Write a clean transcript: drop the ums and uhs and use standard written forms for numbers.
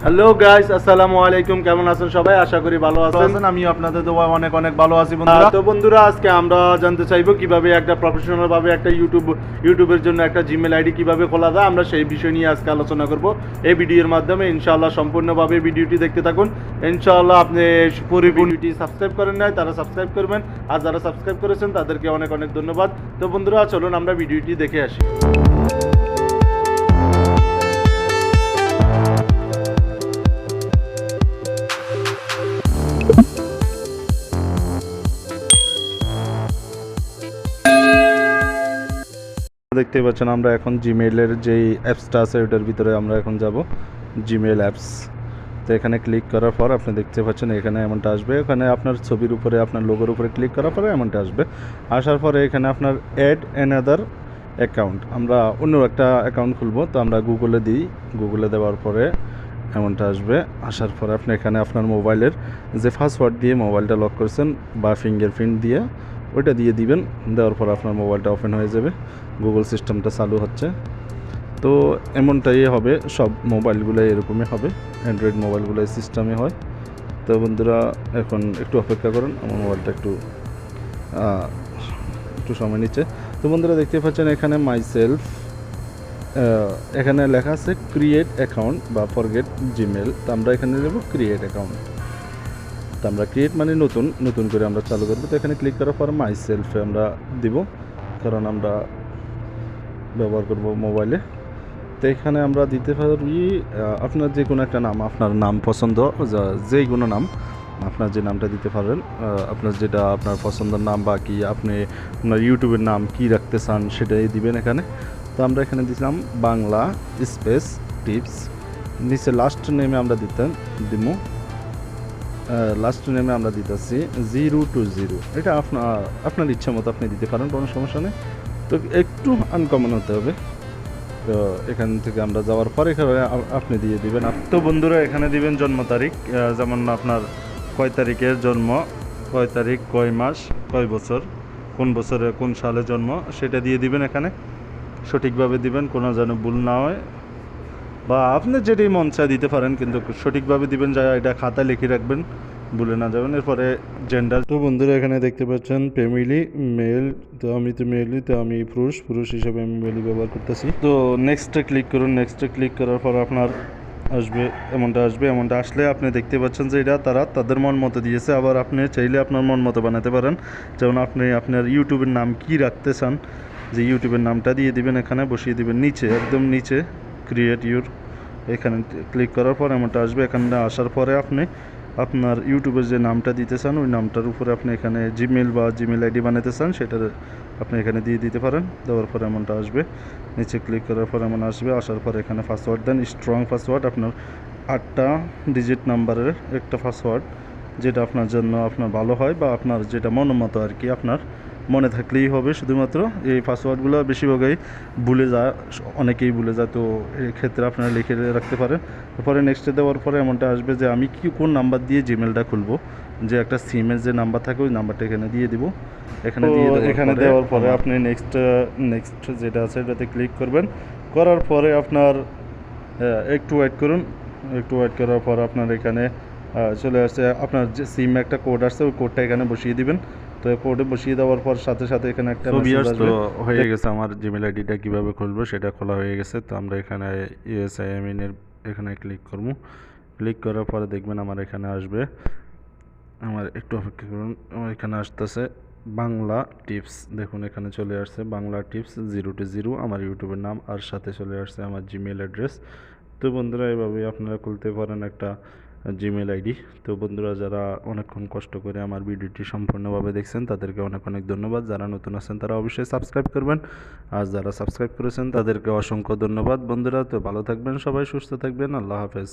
Hello guys, আসসালামু আলাইকুম। কেমন আছেন সবাই? আশা করি ভালো আছেন। আমিও আপনাদের দোয়ায় অনেক অনেক ভালো আছি বন্ধুরা। তো বন্ধুরা, আজকে আমরা জানতে চাইবো কিভাবে একটা প্রফেশনাল ভাবে একটা ইউটিউবের জন্য একটা জিমেল আইডি কিভাবে খোলা যায়। আমরা সেই বিষয় নিয়ে আজকে আলোচনা করব এই ভিডিওর মাধ্যমে। ইনশাআল্লাহ সম্পূর্ণভাবে ভিডিওটি দেখতে থাকুন। ইনশাআল্লাহ আপনি পুরো ভিডিওটি সাবস্ক্রাইব করেন নাই, তারা সাবস্ক্রাইব করবেন, আর যারা সাবস্ক্রাইব করেছেন তাদেরকে অনেক অনেক ধন্যবাদ। তো বন্ধুরা, চলুন আমরা ভিডিওটি দেখে আসি। দেখতে পাচ্ছেন আমরা এখন জিমেইলের যেই অ্যাপসটা আছে ওটার ভিতরে আমরা এখন যাব, জিমেইল অ্যাপস। তো এখানে ক্লিক করার পর আপনি দেখতে পাচ্ছেন এখানে এমনটা আসবে। এখানে আপনার ছবির উপরে আপনার লোগোর উপরে ক্লিক করার পরে এমনটা আসবে। আসার পরে এখানে আপনার অ্যাড অ্যানাদার অ্যাকাউন্ট, আমরা অন্য একটা অ্যাকাউন্ট খুলবো। তো আমরা গুগলে দিই, গুগলে দেওয়ার পরে এমনটা আসবে। আসার পরে আপনি এখানে আপনার মোবাইলের যে পাসওয়ার্ড দিয়ে মোবাইলটা লক করছেন বা ফিঙ্গারপ্রিন্ট দিয়ে ওইটা দিয়ে দিবেন। দেওয়ার পর আপনার মোবাইলটা ওপেন হয়ে যাবে, গুগল সিস্টেমটা চালু হচ্ছে। তো এমনটাই হবে, সব মোবাইলগুলো এরকমই হবে, অ্যান্ড্রয়েড মোবাইলগুলো এই সিস্টেমে হয়। তো বন্ধুরা, এখন একটু অপেক্ষা করুন, আমার মোবাইলটা একটু সময় নিচ্ছে। তো বন্ধুরা দেখতে পাচ্ছেন এখানে মাই সেলফ, এখানে লেখা আছে ক্রিয়েট অ্যাকাউন্ট বা ফরগেট জিমেল। তো আমরা এখানে দেবো ক্রিয়েট অ্যাকাউন্ট। তো আমরা ক্রিয়েট মানে নতুন করে আমরা চালু করবো। তো এখানে ক্লিক করার পর মাই সেলফে আমরা দিব, কারণ আমরা ব্যবহার করব মোবাইলে। তো এখানে আমরা দিতে পারি আপনার যে কোনো একটা নাম, আপনার নাম পছন্দ, যেই কোনো নাম আপনার যে নামটা দিতে পারেন, আপনার যেটা আপনার পছন্দের নাম বা কি আপনি আপনার ইউটিউবের নাম কি রাখতে চান সেটাই দিবেন এখানে। তো আমরা এখানে দিলাম বাংলা স্পেস টিপস। নিচে লাস্ট নেমে আমরা দিব লাস্ট নেমে আমরা দিতেছি 020। এটা আপনার ইচ্ছা মতো আপনি দিতে পারেন, কোনো সমস্যা নেই। তো একটু আনকমন হতে হবে। তো এখান থেকে আমরা যাওয়ার পর এখানে আপনি দিয়ে দিবেন। তো বন্ধুরা, এখানে দিবেন জন্ম তারিখ, যেমন আপনার কয় তারিখের জন্ম, কয় তারিখ, কয় মাস, কয় বছর, কোন বছরে কোন সালে জন্ম, সেটা দিয়ে দিবেন এখানে। সঠিকভাবে দিবেন, কোনো যেন ভুল না হয়। বা আপনি যেটাই মন চায় দিতে পারেন, কিন্তু সঠিকভাবে দিবেন, যা এটা খাতায় লিখে রাখবেন, ভুলে না যাবেন। এরপরে জেন্ডার। তো বন্ধুরা, এখানে দেখতে পাচ্ছেন ফ্যামিলি মেল। তো আমি তো মেলই, তো আমি পুরুষ হিসেবে আমি মেলই ব্যবহার করতেছি। তো নেক্সটে ক্লিক করুন। নেক্সটে ক্লিক করার পর আপনার এমনটা আসলে আপনি দেখতে পাচ্ছেন যে এটা তাদের মন মতো দিয়েছে। আবার আপনি চাইলে আপনার মন মতো বানাতে পারেন। যেমন আপনি আপনার ইউটিউবের নাম কি রাখতে চান, যে ইউটিউবের নামটা দিয়ে দিবেন, এখানে বসিয়ে দিবেন নিচে, একদম নিচে ক্রিয়েট ইউর। এখানে ক্লিক করার পর এমনটা আসবে। এখানে আসার পরে আপনি আপনার ইউটিউবের যে নামটা দিতে চান ওই নামটার উপরে আপনি এখানে জিমেল বা জিমেল আইডি বানাতে চান সেটার আপনি এখানে দিয়ে দিতে পারেন। দেওয়ার পর এমনটা আসবে। নিচে ক্লিক করার পর এমন আসবে। আসার পর এখানে পাসওয়ার্ড দেন, স্ট্রং পাসওয়ার্ড, আপনার 8টা ডিজিট নাম্বারের একটা পাসওয়ার্ড, যেটা আপনার জন্য আপনার ভালো হয় বা আপনার যেটা মতো আর কি, আপনার মনে থাকলেই হবে। শুধুমাত্র এই পাসওয়ার্ডগুলো বেশিরভাগই অনেকেই ভুলে যায়। তো এই ক্ষেত্রে আপনারা লিখে রাখতে পারেন। তারপরে নেক্সটে দেওয়ার পরে এমনটা আসবে যে আমি কোন নাম্বার দিয়ে জিমেলটা খুলবো, যে একটা সিমের যে নাম্বার থাকে ওই নাম্বারটা এখানে দিয়ে দিব। এখানে দেওয়ার পরে আপনি নেক্সট যেটা আছে এটাতে ক্লিক করবেন। করার পরে আপনার একটু ওয়েট করুন। একটু ওয়েট করার পর আপনার এখানে চলে আসছে আপনার যে সিমে একটা কোড আসছে, ওই কোডটা এখানে বসিয়ে দিবেন। তো কোডে বসিয়ে দেওয়ার পর সাথে সাথে এখানে একটা মেসেজ আসবে। হয়ে গেছে, আমার জিমেল আইডিটা কীভাবে খুলবো সেটা খোলা হয়ে গেছে। তো আমরা এখানে ইউএসআইএমইন এর এখানে ক্লিক করব। ক্লিক করার পরে দেখবেন আমার এখানে আসবে, আমার একটু অপেক্ষা করুন, আমার এখানে আসতেছে বাংলা টিপস। দেখুন এখানে চলে আসছে বাংলা টিপস 020 আমার ইউটিউবের নাম, আর সাথে চলে আসছে আমার জিমেল অ্যাড্রেস। তো বন্ধুরা, এভাবেই আপনারা খুলতে পারেন একটা জিমেল আইডি। তো বন্ধুরা, যারা অনেকক্ষণ কষ্ট করে আমার ভিডিওটি সম্পূর্ণভাবে দেখছেন তাদেরকে অনেক অনেক ধন্যবাদ। যারা নতুন আছেন তারা অবশ্যই সাবস্ক্রাইব করবেন, আর যারা সাবস্ক্রাইব করেছেন তাদেরকে অসংখ্য ধন্যবাদ। বন্ধুরা, তো ভালো থাকবেন সবাই, সুস্থ থাকবেন, আল্লাহ হাফেজ।